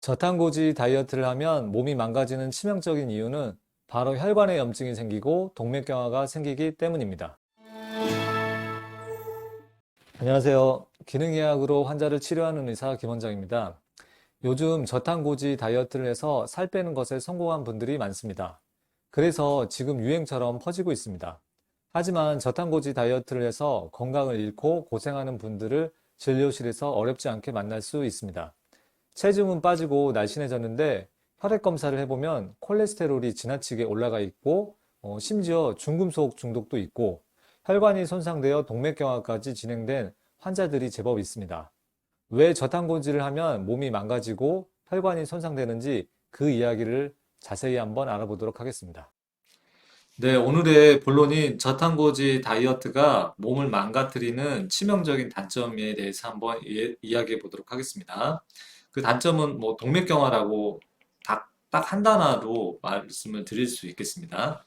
저탄고지 다이어트를 하면 몸이 망가지는 치명적인 이유는 바로 혈관에 염증이 생기고 동맥경화가 생기기 때문입니다. 안녕하세요. 기능의학으로 환자를 치료하는 의사 김원장입니다. 요즘 저탄고지 다이어트를 해서 살 빼는 것에 성공한 분들이 많습니다. 그래서 지금 유행처럼 퍼지고 있습니다. 하지만 저탄고지 다이어트를 해서 건강을 잃고 고생하는 분들을 진료실에서 어렵지 않게 만날 수 있습니다. 체중은 빠지고 날씬해졌는데 혈액 검사를 해보면 콜레스테롤이 지나치게 올라가 있고 심지어 중금속 중독도 있고 혈관이 손상되어 동맥경화까지 진행된 환자들이 제법 있습니다. 왜 저탄고지를 하면 몸이 망가지고 혈관이 손상되는지 그 이야기를 자세히 한번 알아보도록 하겠습니다. 네, 오늘의 본론인 저탄고지 다이어트가 몸을 망가뜨리는 치명적인 단점에 대해서 한번 이야기해 보도록 하겠습니다. 그 단점은 뭐 동맥경화라고 딱 한 단어로 말씀을 드릴 수 있겠습니다.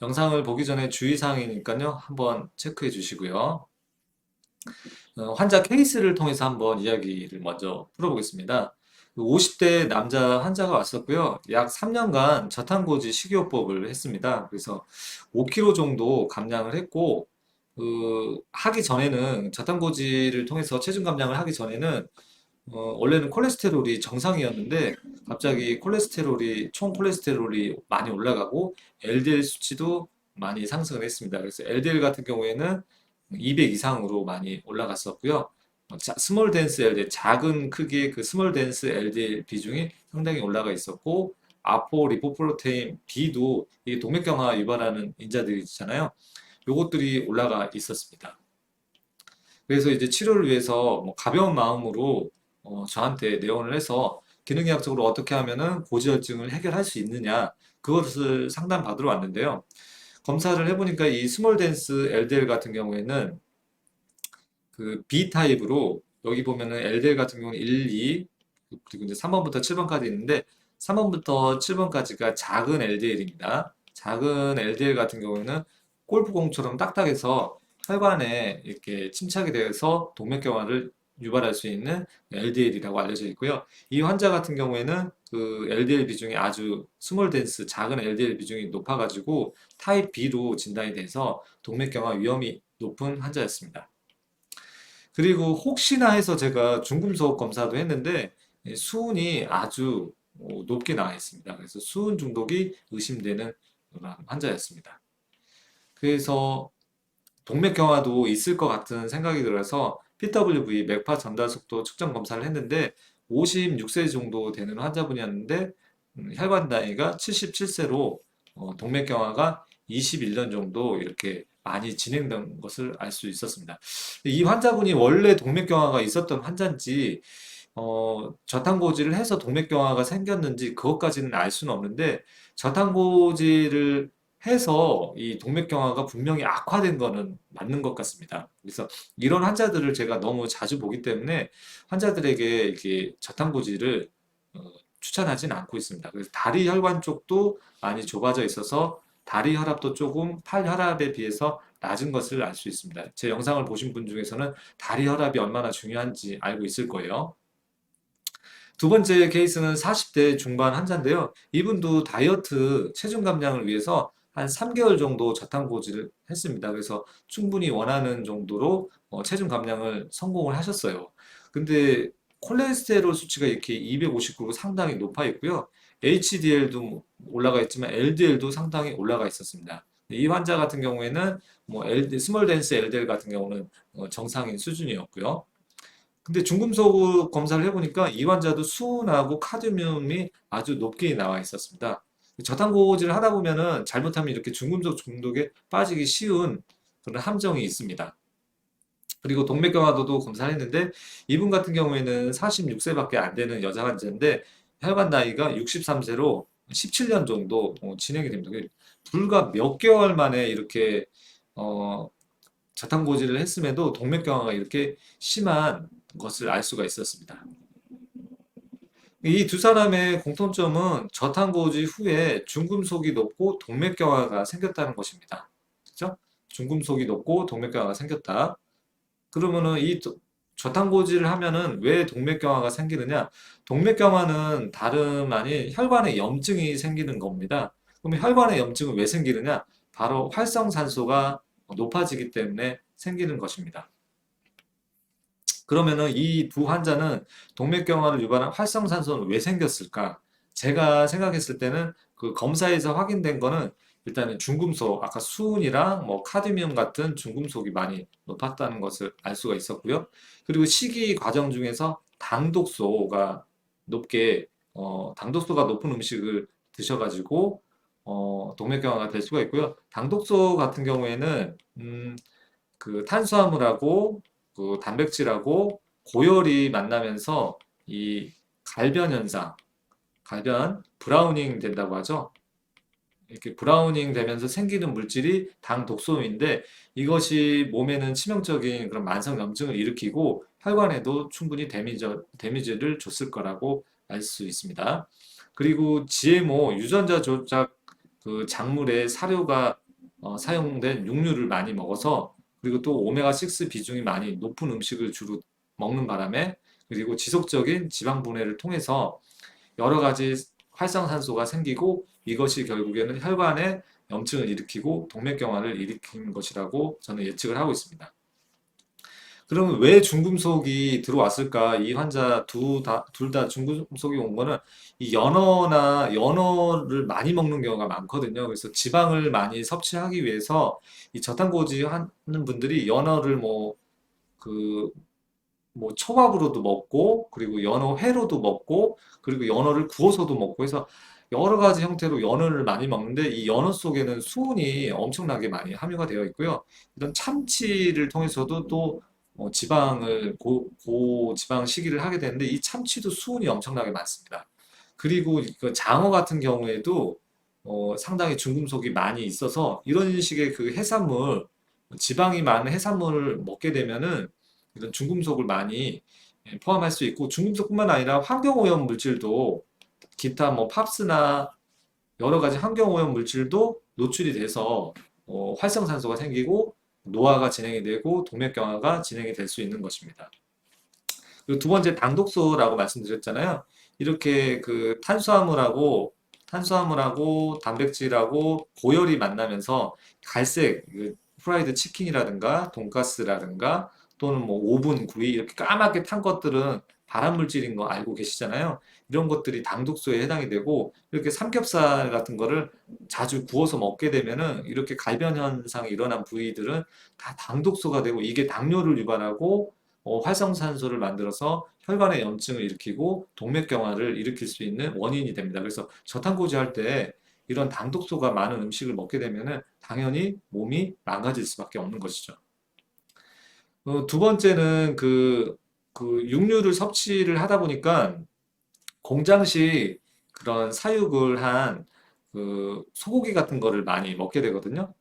영상을 보기 전에 주의사항이니까요. 한번 체크해 주시고요. 환자 케이스를 통해서 한번 이야기를 먼저 풀어보겠습니다. 50대 남자 환자가 왔었고요. 약 3년간 저탄고지 식이요법을 했습니다. 그래서 5kg 정도 감량을 했고, 하기 전에는 저탄고지를 통해서 체중 감량을 하기 전에는 원래는 콜레스테롤이 정상이었는데 갑자기 총 콜레스테롤이 많이 올라가고 LDL 수치도 많이 상승을 했습니다. 그래서 LDL 같은 경우에는 200 이상으로 많이 올라갔었고요. 스몰 덴스 LDL, 작은 크기의 그 스몰 덴스 LDL 비중이 상당히 올라가 있었고, 아포 리포프로테인 B도 이 동맥경화 유발하는 인자들이 있잖아요. 요것들이 올라가 있었습니다. 그래서 이제 치료를 위해서 뭐 가벼운 마음으로 저한테 내원을 해서 기능의학적으로 어떻게 하면은 고지혈증을 해결할 수 있느냐, 그것을 상담받으러 왔는데요. 검사를 해보니까 이 스몰 덴스 LDL 같은 경우에는 그 B 타입으로, 여기 보면은 LDL 같은 경우는 1, 2, 그리고 이제 3번부터 7번까지 있는데 3번부터 7번까지가 작은 LDL입니다. 작은 LDL 같은 경우에는 골프공처럼 딱딱해서 혈관에 이렇게 침착이 되어서 동맥경화를 유발할 수 있는 LDL이라고 알려져 있고요. 이 환자 같은 경우에는 그 LDL 비중이 아주 스몰 덴스 작은 LDL 비중이 높아가지고 타입 B로 진단이 돼서 동맥경화 위험이 높은 환자였습니다. 그리고 혹시나 해서 제가 중금속 검사도 했는데 수은이 아주 높게 나와 있습니다. 그래서 수은 중독이 의심되는 그런 환자였습니다. 그래서 동맥경화도 있을 것 같은 생각이 들어서 PWV 맥파 전달 속도 측정 검사를 했는데 56세 정도 되는 환자분이었는데 혈관 나이가 77세로 동맥경화가 21년 정도 이렇게 많이 진행된 것을 알 수 있었습니다. 이 환자분이 원래 동맥경화가 있었던 환자인지 저탄고지를 해서 동맥경화가 생겼는지 그것까지는 알 수는 없는데, 저탄고지를 해서 이 동맥경화가 분명히 악화된 거는 맞는 것 같습니다. 그래서 이런 환자들을 제가 너무 자주 보기 때문에 환자들에게 이렇게 저탄고지를 추천하진 않고 있습니다. 그래서 다리 혈관 쪽도 많이 좁아져 있어서 다리 혈압도 조금 팔 혈압에 비해서 낮은 것을 알 수 있습니다. 제 영상을 보신 분 중에서는 다리 혈압이 얼마나 중요한지 알고 있을 거예요. 두 번째 케이스는 40대 중반 환자인데요. 이분도 다이어트 체중 감량을 위해서 한 3개월 정도 저탄고지를 했습니다. 그래서 충분히 원하는 정도로 체중 감량을 성공을 하셨어요. 근데 콜레스테롤 수치가 이렇게 259로 상당히 높아 있고요. HDL도 올라가 있지만 LDL도 상당히 올라가 있었습니다. 이 환자 같은 경우에는 뭐 스몰 덴스 LDL 같은 경우는 정상인 수준이었고요. 근데 중금속 검사를 해보니까 이 환자도 수은하고 카드뮴이 아주 높게 나와 있었습니다. 저탄고지를 하다 보면은 잘못하면 이렇게 중금속 중독에 빠지기 쉬운 그런 함정이 있습니다. 그리고 동맥경화도도 검사를 했는데 이분 같은 경우에는 46세밖에 안 되는 여자 환자인데 혈관 나이가 63세로 17년 정도 진행이 됩니다. 불과 몇 개월 만에 이렇게 어, 저탄고지를 했음에도 동맥경화가 이렇게 심한 것을 알 수가 있었습니다. 이 두 사람의 공통점은 저탄고지 후에 중금속이 높고 동맥경화가 생겼다는 것입니다. 그렇죠? 중금속이 높고 동맥경화가 생겼다. 그러면은 이 저탄고지를 하면은 왜 동맥경화가 생기느냐? 동맥경화는 다름 아닌 혈관에 염증이 생기는 겁니다. 그럼 혈관에 염증은 왜 생기느냐? 바로 활성산소가 높아지기 때문에 생기는 것입니다. 그러면은 이 두 환자는 동맥경화를 유발한 활성산소는 왜 생겼을까? 제가 생각했을 때는 그 검사에서 확인된 거는 일단은 중금속, 아까 수은이랑 뭐 카드뮴 같은 중금속이 많이 높았다는 것을 알 수가 있었고요. 그리고 식이 과정 중에서 당독소가 당독소가 높은 음식을 드셔가지고 동맥경화가 될 수가 있고요. 당독소 같은 경우에는 그 탄수화물하고 그 단백질하고 고열이 만나면서 이 갈변 현상, 갈변 브라우닝 된다고 하죠. 이렇게 브라우닝 되면서 생기는 물질이 당 독소인데 이것이 몸에는 치명적인 그런 만성 염증을 일으키고 혈관에도 충분히 데미지를 줬을 거라고 알 수 있습니다. 그리고 GMO 유전자 조작 그 작물의 사료가 사용된 육류를 많이 먹어서 그리고 또 오메가6 비중이 많이 높은 음식을 주로 먹는 바람에 그리고 지속적인 지방 분해를 통해서 여러 가지 활성산소가 생기고 이것이 결국에는 혈관에 염증을 일으키고 동맥경화를 일으킨 것이라고 저는 예측을 하고 있습니다. 그러면 왜 중금속이 들어왔을까? 이 환자 둘 다 중금속이 온 거는 이 연어를 많이 먹는 경우가 많거든요. 그래서 지방을 많이 섭취하기 위해서 이 저탄고지 하는 분들이 연어를 뭐 초밥으로도 먹고 그리고 연어 회로도 먹고 그리고 연어를 구워서도 먹고 해서 여러 가지 형태로 연어를 많이 먹는데 이 연어 속에는 수은이 엄청나게 많이 함유가 되어 있고요. 이런 참치를 통해서도 또 지방을 고지방 식이를 하게 되는데 이 참치도 수은이 엄청나게 많습니다. 그리고 그 장어 같은 경우에도 상당히 중금속이 많이 있어서 이런 식의 그 해산물 지방이 많은 해산물을 먹게 되면은 이런 중금속을 많이 포함할 수 있고 중금속뿐만 아니라 환경오염 물질도 기타 뭐 팝스나 여러 가지 환경오염 물질도 노출이 돼서 활성산소가 생기고 노화가 진행이 되고 동맥경화가 진행이 될 수 있는 것입니다. 그리고 두 번째 당독소라고 말씀드렸잖아요. 이렇게 그 탄수화물하고 단백질하고 고열이 만나면서 갈색 그 프라이드 치킨이라든가 돈가스라든가 또는 뭐 오븐 구이 이렇게 까맣게 탄 것들은 발암 물질인 거 알고 계시잖아요. 이런 것들이 당독소에 해당이 되고 이렇게 삼겹살 같은 거를 자주 구워서 먹게 되면은 이렇게 갈변 현상이 일어난 부위들은 다 당독소가 되고 이게 당뇨를 유발하고 활성산소를 만들어서 혈관에 염증을 일으키고 동맥경화를 일으킬 수 있는 원인이 됩니다. 그래서 저탄고지 할 때 이런 당독소가 많은 음식을 먹게 되면은 당연히 몸이 망가질 수밖에 없는 것이죠. 두 번째는 그 육류를 섭취를 하다 보니까 공장식 그런 사육을 한 그 소고기 같은 거를 많이 먹게 되거든요.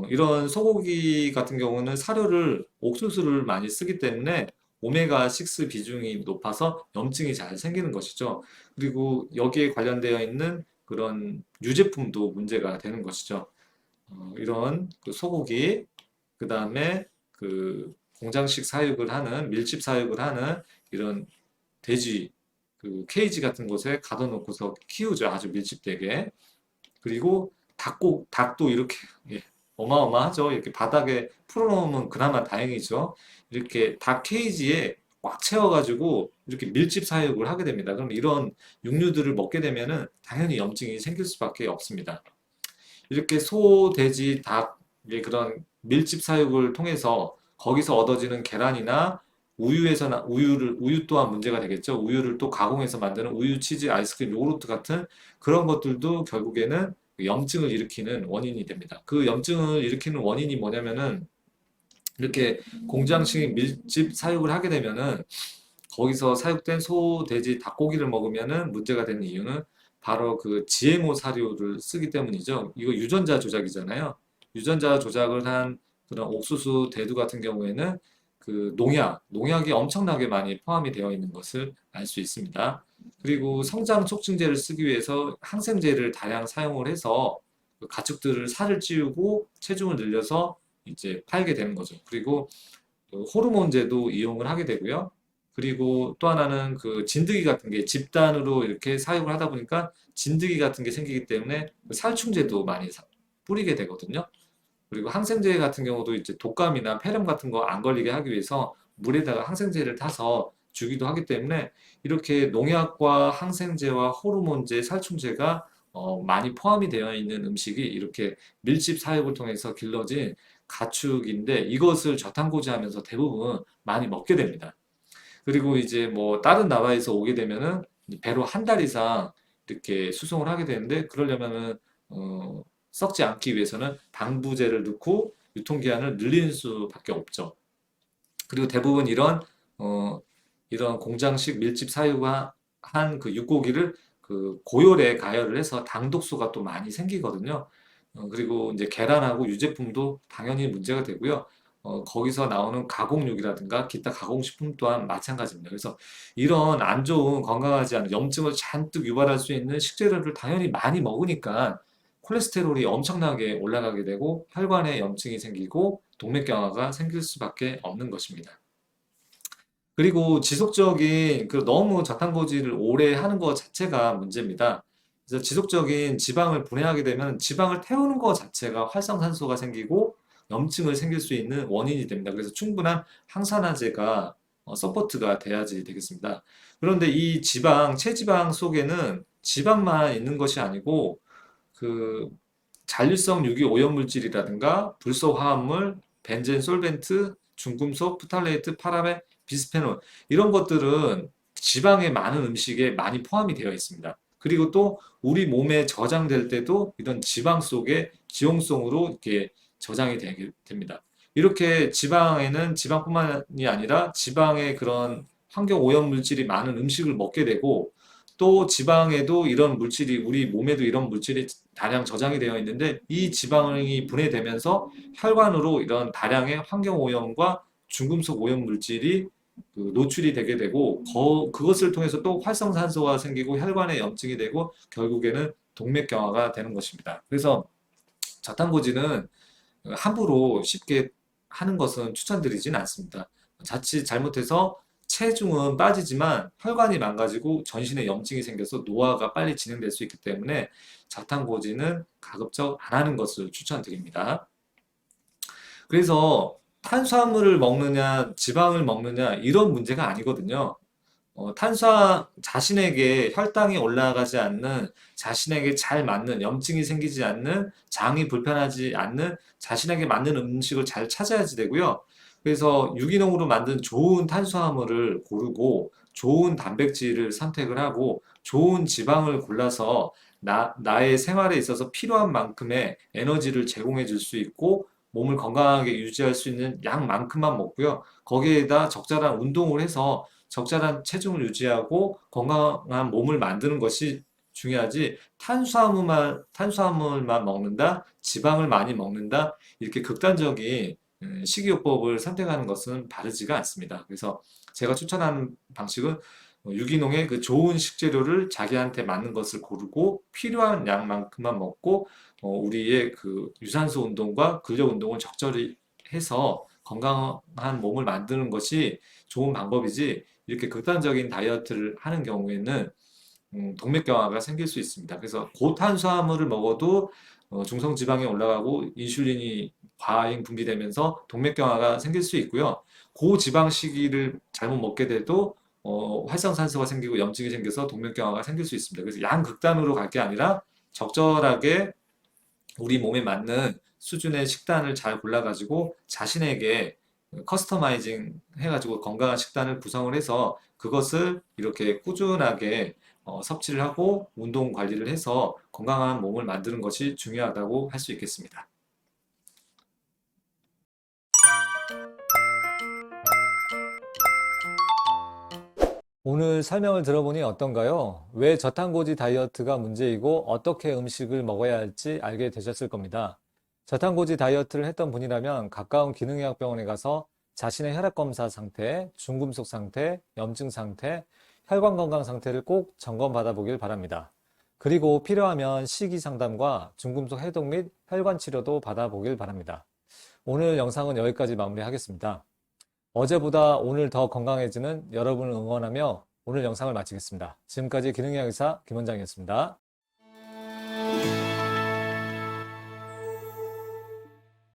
이런 소고기 같은 경우는 사료를 옥수수를 많이 쓰기 때문에 오메가6 비중이 높아서 염증이 잘 생기는 것이죠. 그리고 여기에 관련되어 있는 그런 유제품도 문제가 되는 것이죠. 이런 그 소고기, 그 다음에 그 공장식 사육을 하는, 밀집 사육을 하는 이런 돼지, 그 케이지 같은 곳에 가둬놓고서 키우죠. 아주 밀집되게. 그리고 닭도 이렇게 예, 어마어마하죠. 이렇게 바닥에 풀어놓으면 그나마 다행이죠. 이렇게 닭 케이지에 꽉 채워가지고 이렇게 밀집 사육을 하게 됩니다. 그럼 이런 육류들을 먹게 되면은 당연히 염증이 생길 수밖에 없습니다. 이렇게 소, 돼지, 닭의 그런 밀집 사육을 통해서 거기서 얻어지는 계란이나 우유 또한 문제가 되겠죠. 우유를 또 가공해서 만드는 우유, 치즈, 아이스크림, 요구르트 같은 그런 것들도 결국에는 염증을 일으키는 원인이 됩니다. 그 염증을 일으키는 원인이 뭐냐면은 이렇게 공장식 밀집 사육을 하게 되면은 거기서 사육된 소, 돼지, 닭고기를 먹으면은 문제가 되는 이유는 바로 그 GMO 사료를 쓰기 때문이죠. 이거 유전자 조작이잖아요. 유전자 조작을 한 그런 옥수수, 대두 같은 경우에는 그 농약이 엄청나게 많이 포함이 되어 있는 것을 알 수 있습니다. 그리고 성장 촉진제를 쓰기 위해서 항생제를 다량 사용을 해서 그 가축들을 살을 찌우고 체중을 늘려서 이제 팔게 되는 거죠. 그리고 그 호르몬제도 이용을 하게 되고요. 그리고 또 하나는 그 진드기 같은 게 집단으로 이렇게 사육을 하다 보니까 진드기 같은 게 생기기 때문에 그 살충제도 많이 뿌리게 되거든요. 그리고 항생제 같은 경우도 이제 독감이나 폐렴 같은 거 안 걸리게 하기 위해서 물에다가 항생제를 타서 주기도 하기 때문에 이렇게 농약과 항생제와 호르몬제, 살충제가 많이 포함이 되어 있는 음식이 이렇게 밀집 사육을 통해서 길러진 가축인데 이것을 저탄고지하면서 대부분 많이 먹게 됩니다. 그리고 이제 뭐 다른 나라에서 오게 되면은 배로 한 달 이상 이렇게 수송을 하게 되는데 그러려면은 썩지 않기 위해서는 방부제를 넣고 유통기한을 늘리는 수밖에 없죠. 그리고 대부분 어, 이런 공장식 밀집 사유가 한 그 육고기를 그 고열에 가열을 해서 당독소가 또 많이 생기거든요. 그리고 이제 계란하고 유제품도 당연히 문제가 되고요. 거기서 나오는 가공육이라든가 기타 가공식품 또한 마찬가지입니다. 그래서 이런 안 좋은 건강하지 않은 염증을 잔뜩 유발할 수 있는 식재료를 당연히 많이 먹으니까 콜레스테롤이 엄청나게 올라가게 되고 혈관에 염증이 생기고 동맥경화가 생길 수밖에 없는 것입니다. 그리고 지속적인 그 너무 저탄고지를 오래 하는 것 자체가 문제입니다. 그래서 지속적인 지방을 분해하게 되면 지방을 태우는 것 자체가 활성산소가 생기고 염증을 생길 수 있는 원인이 됩니다. 그래서 충분한 항산화제가 서포트가 돼야지 되겠습니다. 그런데 이 지방, 체지방 속에는 지방만 있는 것이 아니고 그 잔류성 유기 오염물질이라든가 불소 화합물, 벤젠 솔벤트, 중금속, 프탈레이트, 파라벤, 비스페놀 이런 것들은 지방의 많은 음식에 많이 포함이 되어 있습니다. 그리고 또 우리 몸에 저장될 때도 이런 지방 속에 기용성으로 이렇게 저장이 되게 됩니다. 이렇게 지방에는 지방뿐만이 아니라 지방의 그런 환경 오염 물질이 많은 음식을 먹게 되고 또 지방에도 이런 물질이 우리 몸에도 이런 물질이 다량 저장이 되어 있는데 이 지방이 분해되면서 혈관으로 이런 다량의 환경 오염과 중금속 오염 물질이 그 노출이 되게 되고 그것을 통해서 또 활성산소가 생기고 혈관에 염증이 되고 결국에는 동맥경화가 되는 것입니다. 그래서 저탄고지는 함부로 쉽게 하는 것은 추천드리진 않습니다. 자칫 잘못해서 체중은 빠지지만 혈관이 망가지고 전신에 염증이 생겨서 노화가 빨리 진행될 수 있기 때문에 저탄고지는 가급적 안 하는 것을 추천드립니다. 그래서 탄수화물을 먹느냐, 지방을 먹느냐 이런 문제가 아니거든요. 자신에게 혈당이 올라가지 않는, 자신에게 잘 맞는, 염증이 생기지 않는, 장이 불편하지 않는, 자신에게 맞는 음식을 잘 찾아야지 되고요. 그래서 유기농으로 만든 좋은 탄수화물을 고르고, 좋은 단백질을 선택을 하고, 좋은 지방을 골라서 나의 생활에 있어서 필요한 만큼의 에너지를 제공해 줄 수 있고, 몸을 건강하게 유지할 수 있는 양만큼만 먹고요. 거기에다 적절한 운동을 해서 적절한 체중을 유지하고 건강한 몸을 만드는 것이 중요하지 탄수화물만 먹는다, 지방을 많이 먹는다, 이렇게 극단적인 식이요법을 선택하는 것은 바르지가 않습니다. 그래서 제가 추천하는 방식은 유기농의 그 좋은 식재료를 자기한테 맞는 것을 고르고 필요한 양만큼만 먹고 우리의 그 유산소 운동과 근력 운동을 적절히 해서 건강한 몸을 만드는 것이 좋은 방법이지 이렇게 극단적인 다이어트를 하는 경우에는 동맥경화가 생길 수 있습니다. 그래서 고탄수화물을 먹어도 중성 지방이 올라가고 인슐린이 과잉 분비되면서 동맥경화가 생길 수 있고요. 고지방식을 잘못 먹게 돼도 활성산소가 생기고 염증이 생겨서 동맥경화가 생길 수 있습니다. 그래서 양극단으로 갈 게 아니라 적절하게 우리 몸에 맞는 수준의 식단을 잘 골라가지고 자신에게 커스터마이징 해가지고 건강한 식단을 구성을 해서 그것을 이렇게 꾸준하게 섭취를 하고 운동 관리를 해서 건강한 몸을 만드는 것이 중요하다고 할 수 있겠습니다. 오늘 설명을 들어보니 어떤가요? 왜 저탄고지 다이어트가 문제이고 어떻게 음식을 먹어야 할지 알게 되셨을 겁니다. 저탄고지 다이어트를 했던 분이라면 가까운 기능의학병원에 가서 자신의 혈액 검사 상태, 중금속 상태, 염증 상태, 혈관 건강 상태를 꼭 점검받아 보길 바랍니다. 그리고 필요하면 식이 상담과 중금속 해독 및 혈관 치료도 받아보길 바랍니다. 오늘 영상은 여기까지 마무리하겠습니다. 어제보다 오늘 더 건강해지는 여러분을 응원하며 오늘 영상을 마치겠습니다. 지금까지 기능의학 의사 김원장이었습니다.